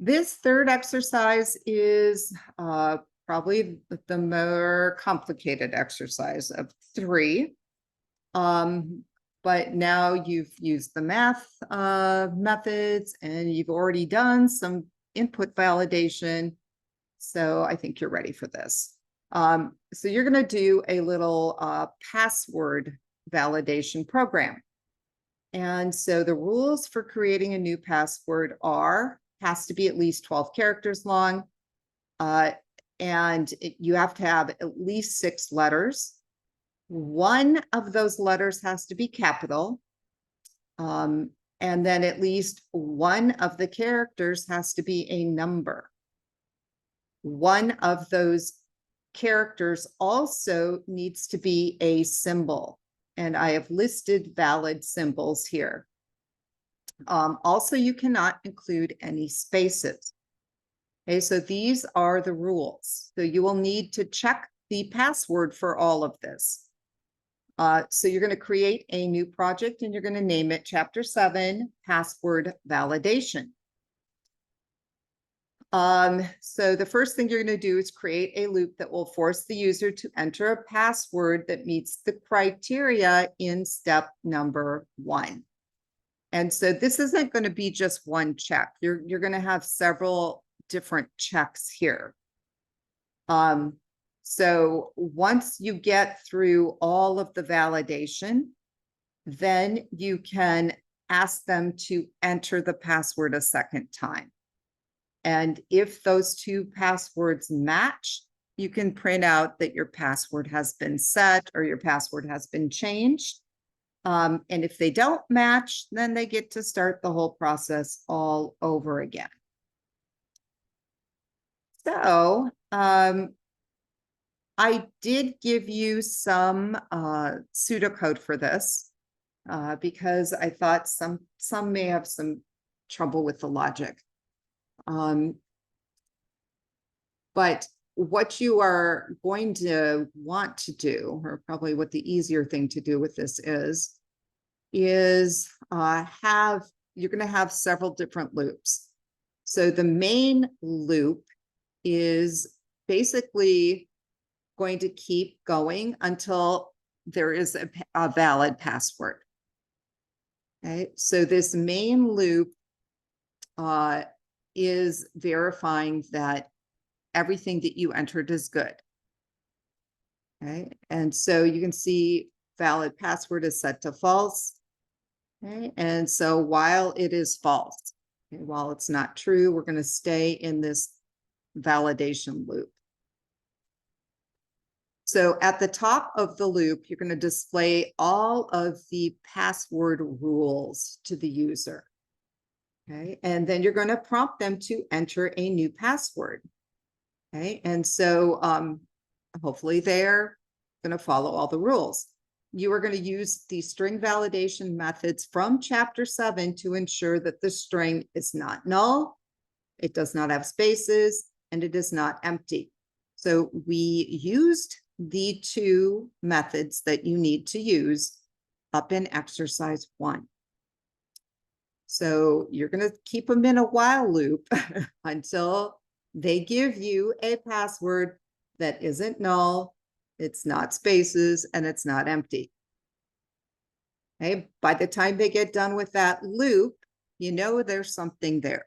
This third exercise is probably the more complicated exercise of three. But now you've used the math methods and you've already done some input validation. So I think you're ready for this. So you're going to do a little password validation program. And so the rules for creating a new password has to be at least 12 characters long. You have to have at least 6 letters. One of those letters has to be capital. And then at least one of the characters has to be a number. One of those characters also needs to be a symbol. And I have listed valid symbols here. Also, you cannot include any spaces. Okay, so these are the rules. So you will need to check the password for all of this. So you're going to create a new project and you're going to name it Chapter 7 Password Validation. So the first thing you're going to do is create a loop that will force the user to enter a password that meets the criteria in step number 1. And so this isn't going to be just one check. You're going to have several different checks here. So once you get through all of the validation, then you can ask them to enter the password a second time. And if those two passwords match, you can print out that your password has been set or your password has been changed. And if they don't match, then they get to start the whole process all over again. So I did give you some pseudocode for this because I thought some may have some trouble with the logic. But what you are going to want to do, or probably what the easier thing to do with this is you're going to have several different loops. So the main loop is basically going to keep going until there is a valid password. Okay, so this main loop is verifying that everything that you entered is good. Okay, and so you can see valid password is set to false. Okay, and so while it is false, okay, while it's not true, we're going to stay in this validation loop. So at the top of the loop, you're going to display all of the password rules to the user. Okay, and then you're going to prompt them to enter a new password. Okay, and so hopefully they're going to follow all the rules. You are going to use the string validation methods from Chapter 7 to ensure that the string is not null, it does not have spaces, and it is not empty. So we used the 2 methods that you need to use up in exercise 1. So you're going to keep them in a while loop until they give you a password that isn't null, it's not spaces, and it's not empty. Okay, by the time they get done with that loop, you know there's something there.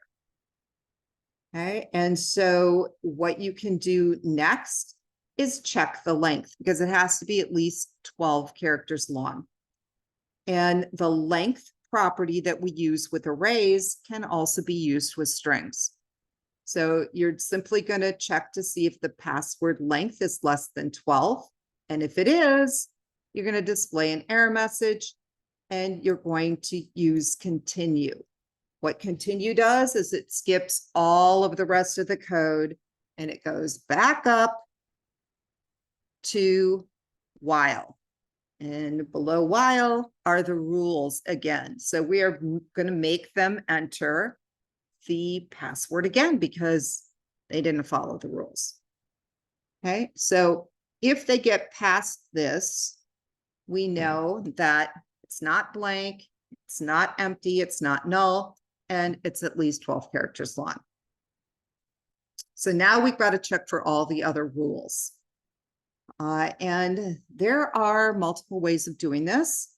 Okay, and so what you can do next is check the length because it has to be at least 12 characters long. And the length property that we use with arrays can also be used with strings. So you're simply going to check to see if the password length is less than 12. And if it is, you're going to display an error message and you're going to use continue. What continue does is it skips all of the rest of the code and it goes back up to while. And below while are the rules again. So we are going to make them enter the password again because they didn't follow the rules. Okay, so if they get past this, we know that it's not blank, it's not empty, it's not null, and it's at least 12 characters long. So now we've got to check for all the other rules. And there are multiple ways of doing this.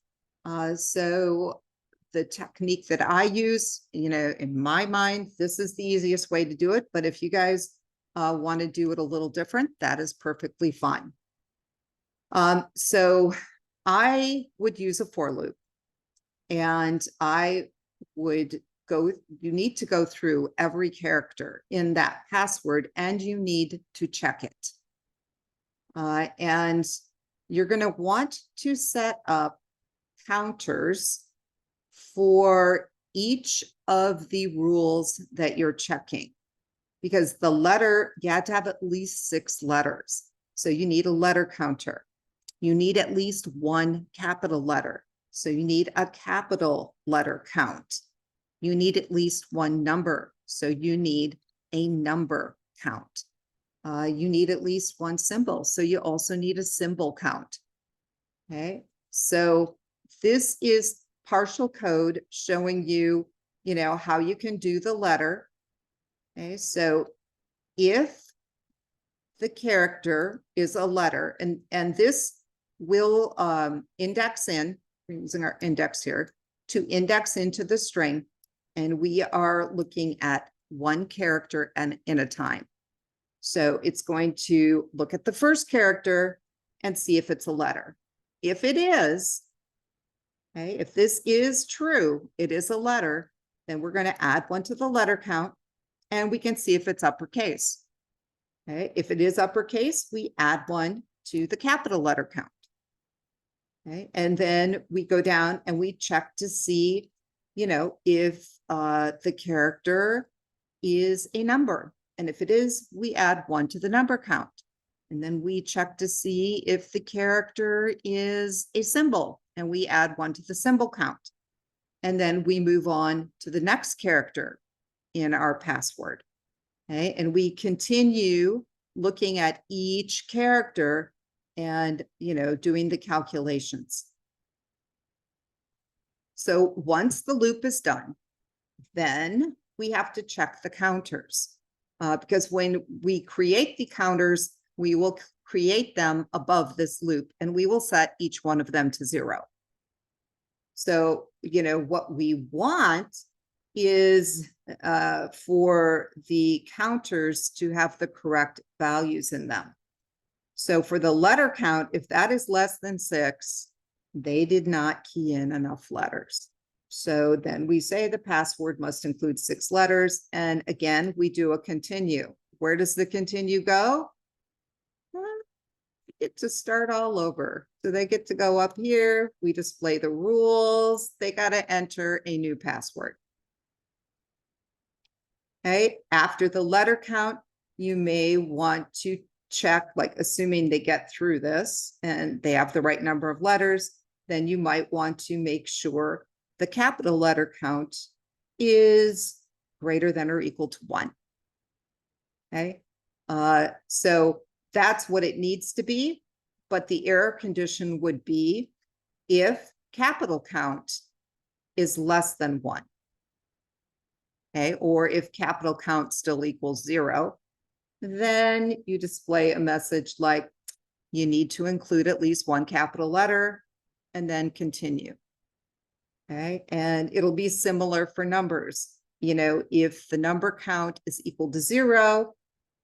So the technique that I use, in my mind, this is the easiest way to do it. But if you guys want to do it a little different, that is perfectly fine. So I would use a for loop, and I would you need to go through every character in that password, and you need to check it. And you're going to want to set up counters for each of the rules that you're checking, because the letter, you have to have at least 6 letters. So you need a letter counter. You need at least 1 capital letter. So you need a capital letter count. You need at least 1 number. So you need a number count. You need at least 1 symbol. So you also need a symbol count. Okay. So this is partial code showing you, how you can do the letter. Okay. So if the character is a letter, and this will index in, we're using our index here to index into the string. And we are looking at 1 character in a time. So it's going to look at the first character and see if it's a letter. If it is, okay, if this is true, it is a letter, then we're going to add 1 to the letter count, and we can see if it's uppercase. Okay, if it is uppercase, we add 1 to the capital letter count. Okay, and then we go down and we check to see, if the character is a number. And if it is, we add 1 to the number count. And then we check to see if the character is a symbol, and we add 1 to the symbol count. And then we move on to the next character in our password. Okay, and we continue looking at each character and, doing the calculations. So once the loop is done, then we have to check the counters. Because when we create the counters, we will create them above this loop, and we will set each one of them to 0. So, what we want is for the counters to have the correct values in them. So for the letter count, if that is less than 6, they did not key in enough letters. So then we say the password must include 6 letters. And again, we do a continue. Where does the continue go? Get to start all over. So they get to go up here. We display the rules. They got to enter a new password. Okay. After the letter count, you may want to check, like assuming they get through this and they have the right number of letters, then you might want to make sure the capital letter count is greater than or equal to 1. Okay. So that's what it needs to be. But the error condition would be if capital count is less than 1. Okay. Or if capital count still equals 0, then you display a message like you need to include at least 1 capital letter, and then continue. Okay. And it'll be similar for numbers. If the number count is equal to 0,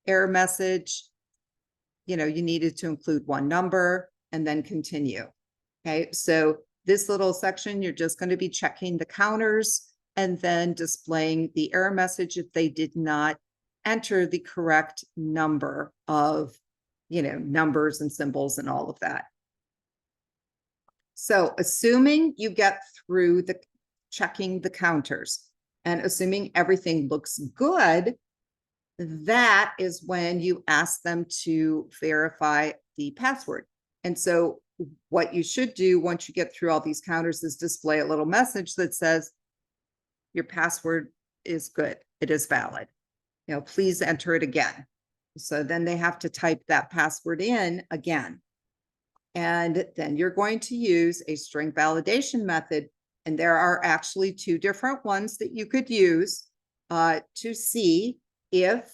error message, you needed to include 1 number and then continue. Okay. So this little section, you're just going to be checking the counters and then displaying the error message if they did not enter the correct number of, numbers and symbols and all of that. So assuming you get through the checking the counters and assuming everything looks good, that is when you ask them to verify the password. And so what you should do once you get through all these counters is display a little message that says your password is good. It is valid. Please enter it again. So then they have to type that password in again. And then you're going to use a string validation method. And there are actually 2 different ones that you could use to see if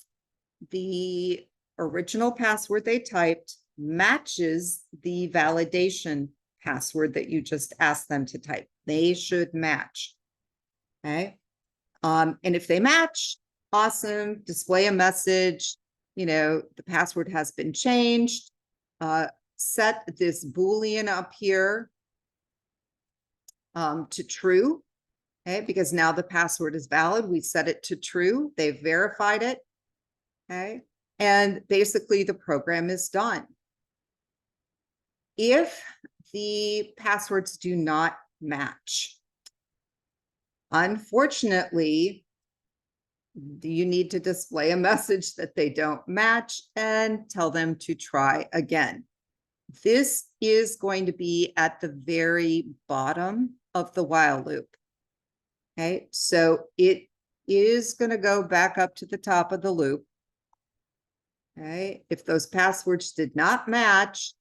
the original password they typed matches the validation password that you just asked them to type. They should match. Okay. And if they match, awesome, display a message, the password has been changed. Set this Boolean up here to true, okay, because now the password is valid. We set it to true. They've verified it, okay, and basically the program is done. If the passwords do not match, unfortunately, you need to display a message that they don't match and tell them to try again. This is going to be at the very bottom of the while loop. Okay, so it is going to go back up to the top of the loop. Okay, if those passwords did not match,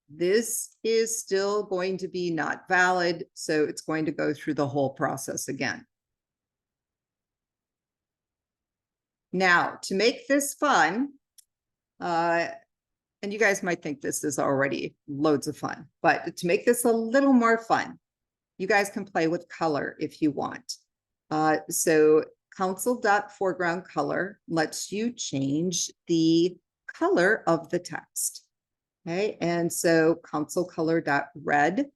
this is still going to be not valid. So it's going to go through the whole process again. Now, to make this fun, and you guys might think this is already loads of fun, but to make this a little more fun, you guys can play with color if you want. So console.foreground color lets you change the color of the text. Okay, and so console color.red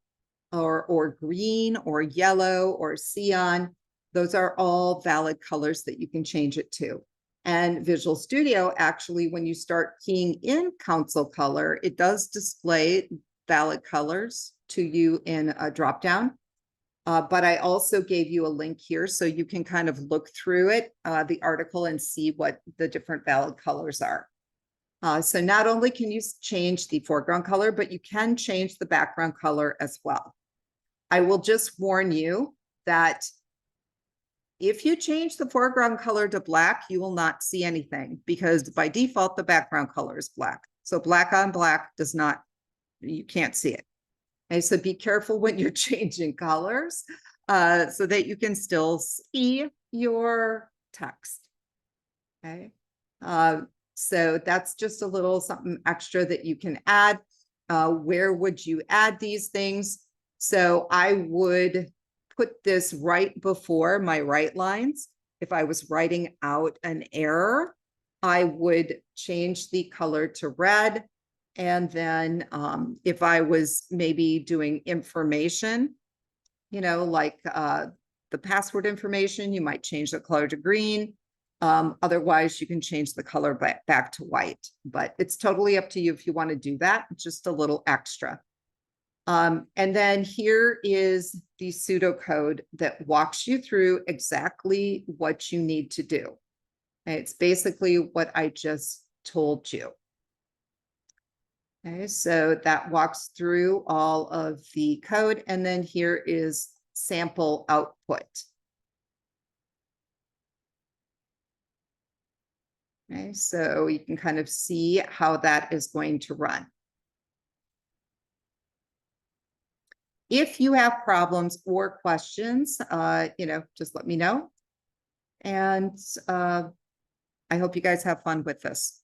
or green or yellow or cyan, those are all valid colors that you can change it to. And Visual Studio, actually, when you start keying in console color, it does display valid colors to you in a dropdown. But I also gave you a link here so you can kind of look through it, the article, and see what the different valid colors are. So not only can you change the foreground color, but you can change the background color as well. I will just warn you that if you change the foreground color to black, you will not see anything because by default, the background color is black. So black on black does not, you can't see it. Okay, so be careful when you're changing colors so that you can still see your text. Okay. So that's just a little something extra that you can add. Where would you add these things? So I would put this right before my write lines. If I was writing out an error, I would change the color to red. And then if I was maybe doing information, like the password information, you might change the color to green. Otherwise, you can change the color back to white, but it's totally up to you if you want to do that, just a little extra. And then here is the pseudocode that walks you through exactly what you need to do. And it's basically what I just told you. Okay, so that walks through all of the code, and then here is sample output. Okay, so you can kind of see how that is going to run. If you have problems or questions, just let me know. And I hope you guys have fun with this.